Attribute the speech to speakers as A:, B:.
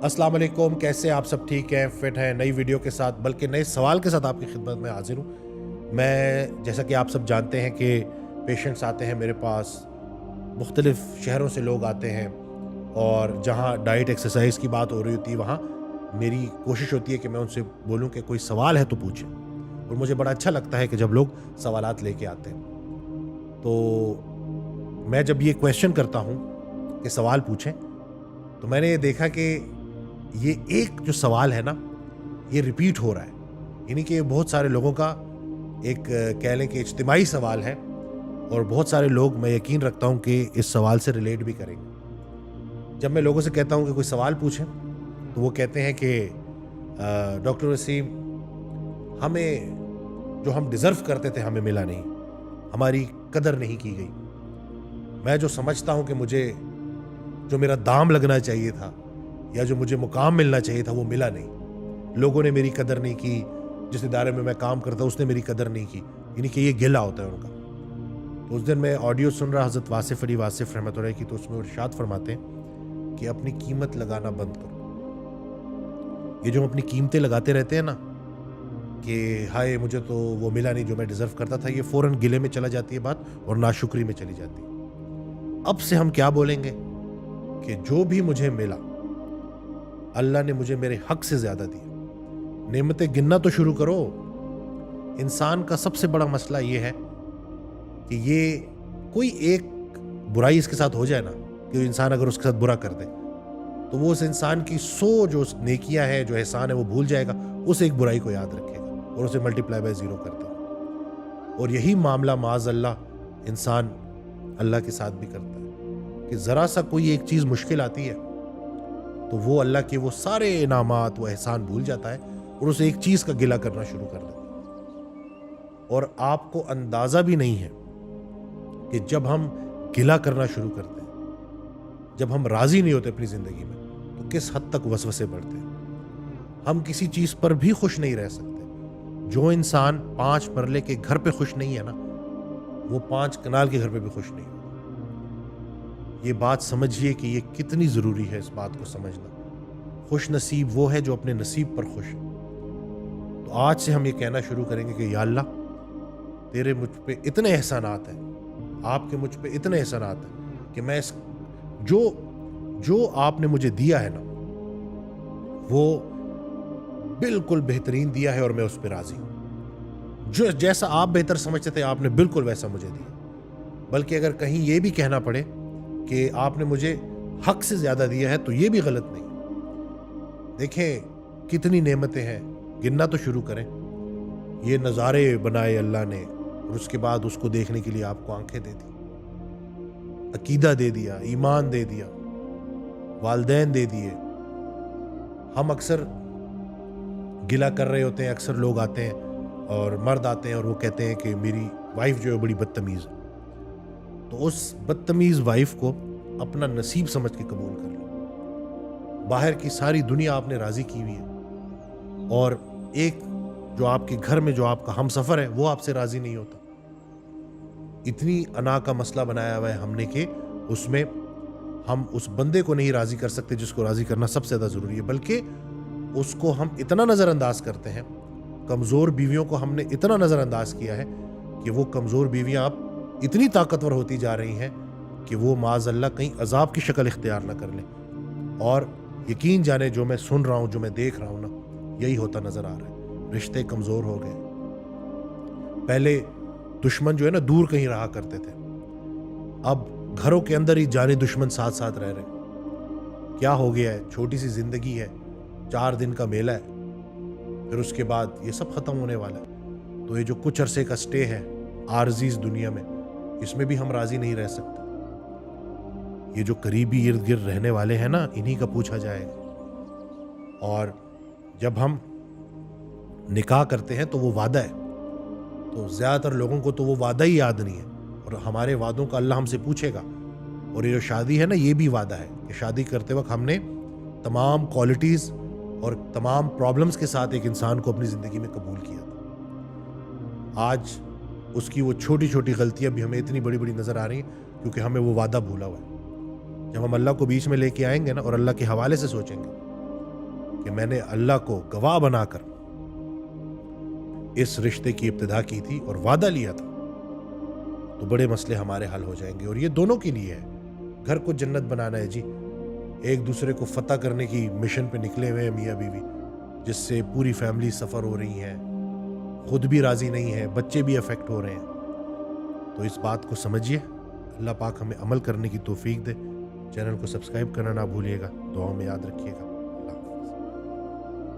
A: अस्सलाम वालेकुम, कैसे आप सब ठीक हैं, फिट हैं? नई वीडियो के साथ बल्कि नए सवाल के साथ आपकी खिदमत में हाजिर हूँ। मैं जैसा कि आप सब जानते हैं कि पेशेंट्स आते हैं मेरे पास, मुख्तलिफ़ शहरों से लोग आते हैं और जहाँ डाइट एक्सरसाइज की बात हो रही होती है वहाँ मेरी कोशिश होती है कि मैं उनसे बोलूँ कि कोई सवाल है तो पूछें। और मुझे बड़ा अच्छा लगता है कि जब लोग सवालात लेके आते हैं। तो मैं जब ये क्वेश्चन करता हूँ कि सवाल पूछें, तो मैंने ये देखा कि ये एक जो सवाल है ना, ये रिपीट हो रहा है। यानी कि बहुत सारे लोगों का एक कह लें कि इज्तिमाई सवाल है और बहुत सारे लोग, मैं यकीन रखता हूँ कि इस सवाल से रिलेट भी करेंगे। जब मैं लोगों से कहता हूँ कि कोई सवाल पूछें, तो वो कहते हैं कि डॉक्टर वसीम, हमें जो हम डिज़र्व करते थे हमें मिला नहीं, हमारी कदर नहीं की गई। मैं जो समझता हूँ कि मुझे जो मेरा दाम लगना चाहिए था या जो मुझे मुकाम मिलना चाहिए था वो मिला नहीं। लोगों ने मेरी कदर नहीं की, जिस इदारे में मैं काम करता उसने मेरी कदर नहीं की। यानी कि ये गिला होता है उनका। तो उस दिन मैं ऑडियो सुन रहा हज़रत वासिफ़ अली वासिफ़ रहमतुल्लाह की, तो उसमें वो इरशाद फरमाते हैं कि अपनी कीमत लगाना बंद करो। ये जो हम अपनी कीमतें लगाते रहते हैं ना कि हाय मुझे तो वो मिला नहीं जो मैं डिज़र्व करता था, ये फ़ौरन गिले में चला जाती है बात और नाशुक्री में चली जाती है। अब से हम क्या बोलेंगे कि जो भी मुझे मिला अल्लाह ने मुझे मेरे हक से ज़्यादा दिया। नेमतें गिनना तो शुरू करो। इंसान का सबसे बड़ा मसला ये है कि ये कोई एक बुराई इसके साथ हो जाए ना, कि इंसान अगर उसके साथ बुरा कर दे तो वो उस इंसान की 100 जो नेकियां है, जो एहसान है, वो भूल जाएगा, उस एक बुराई को याद रखेगा और उसे मल्टीप्लाई बाय 0 कर देगा। और यही मामला माज़ अल्लाह इंसान अल्लाह के साथ भी करता है कि ज़रा सा कोई एक चीज़ मुश्किल आती है तो वो अल्लाह के वो सारे इनामात, वो एहसान भूल जाता है और उस एक चीज़ का गिला करना शुरू कर देता है। और आपको अंदाज़ा भी नहीं है कि जब हम गिला करना शुरू करते हैं, जब हम राज़ी नहीं होते अपनी ज़िंदगी में, तो किस हद तक वसवसे बढ़ते हैं। हम किसी चीज़ पर भी खुश नहीं रह सकते। जो इंसान 5 मरले के घर पे खुश नहीं है ना, वो 5 कनाल के घर पे भी खुश नहीं होगा। ये बात समझिए कि ये कितनी ज़रूरी है, इस बात को समझना। खुश नसीब वो है जो अपने नसीब पर खुश है। तो आज से हम ये कहना शुरू करेंगे कि या अल्लाह, तेरे मुझ पे इतने एहसानात हैं, आपके मुझ पे इतने एहसानात हैं कि मैं इस जो आपने मुझे दिया है ना, वो बिल्कुल बेहतरीन दिया है और मैं उस पर राज़ी हूँ। जो जैसा आप बेहतर समझते थे आपने बिल्कुल वैसा मुझे दिया। बल्कि अगर कहीं ये भी कहना पड़े कि आपने मुझे हक से ज़्यादा दिया है तो ये भी गलत नहीं। देखें कितनी नेमतें हैं, गिनना तो शुरू करें। ये नज़ारे बनाए अल्लाह ने और उसके बाद उसको देखने के लिए आपको आंखें दे दी, अकीदा दे दिया, ईमान दे दिया, वालदैन दे दिए। हम अक्सर गिला कर रहे होते हैं। अक्सर लोग आते हैं और मर्द आते हैं और वो कहते हैं कि मेरी वाइफ जो है बड़ी बदतमीज़ है। तो उस बदतमीज़ वाइफ को अपना नसीब समझ के कबूल कर लो। बाहर की सारी दुनिया आपने राज़ी की हुई है और एक जो आपके घर में जो आपका हमसफ़र है वो आपसे राज़ी नहीं होता। इतनी अना का मसला बनाया हुआ है हमने कि उसमें हम उस बंदे को नहीं राज़ी कर सकते जिसको राज़ी करना सबसे ज़्यादा ज़रूरी है, बल्कि उसको हम इतना नज़रअंदाज करते हैं। कमज़ोर बीवियों को हमने इतना नज़रअंदाज किया है कि वो कमज़ोर बीवियाँ आप इतनी ताकतवर होती जा रही हैं कि वो माज़अल्लाह कहीं अजाब की शक्ल इख्तियार ना कर लें। और यकीन जाने जो मैं सुन रहा हूँ, जो मैं देख रहा हूँ ना, यही होता नज़र आ रहा है। रिश्ते कमज़ोर हो गए। पहले दुश्मन जो है ना दूर कहीं रहा करते थे, अब घरों के अंदर ही जाने दुश्मन साथ साथ रह रहे। क्या हो गया है? छोटी सी ज़िंदगी है, 4 दिन का मेला है, फिर उसके बाद ये सब ख़त्म होने वाला है। तो ये जो कुछ अरसे का स्टे है आरज़ी इस दुनिया में, इसमें भी हम राज़ी नहीं रह सकते। ये जो करीबी इर्द गिर्द रहने वाले हैं ना, इन्हीं का पूछा जाएगा। और जब हम निकाह करते हैं तो वो वादा है, तो ज़्यादातर लोगों को तो वो वादा ही याद नहीं है और हमारे वादों का अल्लाह हमसे पूछेगा। और ये जो शादी है ना, ये भी वादा है कि शादी करते वक्त हमने तमाम क्वालिटीज़ और तमाम प्रॉब्लम्स के साथ एक इंसान को अपनी ज़िंदगी में कबूल किया था। आज उसकी वो छोटी छोटी गलतियां भी हमें इतनी बड़ी बड़ी नज़र आ रही हैं क्योंकि हमें वो वादा भूला हुआ है। जब हम अल्लाह को बीच में लेके आएंगे ना और अल्लाह के हवाले से सोचेंगे کہ میں نے اللہ کو گواہ بنا کر اس رشتے کی ابتدا کی تھی اور وعدہ لیا تھا تو بڑے مسئلے ہمارے حل ہو جائیں گے. اور یہ دونوں کے لیے ہے. گھر کو جنت بنانا ہے جی. ایک دوسرے کو فتح کرنے کی مشن پہ نکلے ہوئے ہیں میاں بیوی, جس سے پوری فیملی سفر ہو رہی ہیں, خود بھی راضی نہیں ہے, بچے بھی افیکٹ ہو رہے ہیں. تو اس بات کو سمجھیے. اللہ پاک ہمیں عمل کرنے کی توفیق دے. چینل کو سبسکرائب کرنا نہ بھولیے گا. دعاؤں میں یاد رکھیے گا.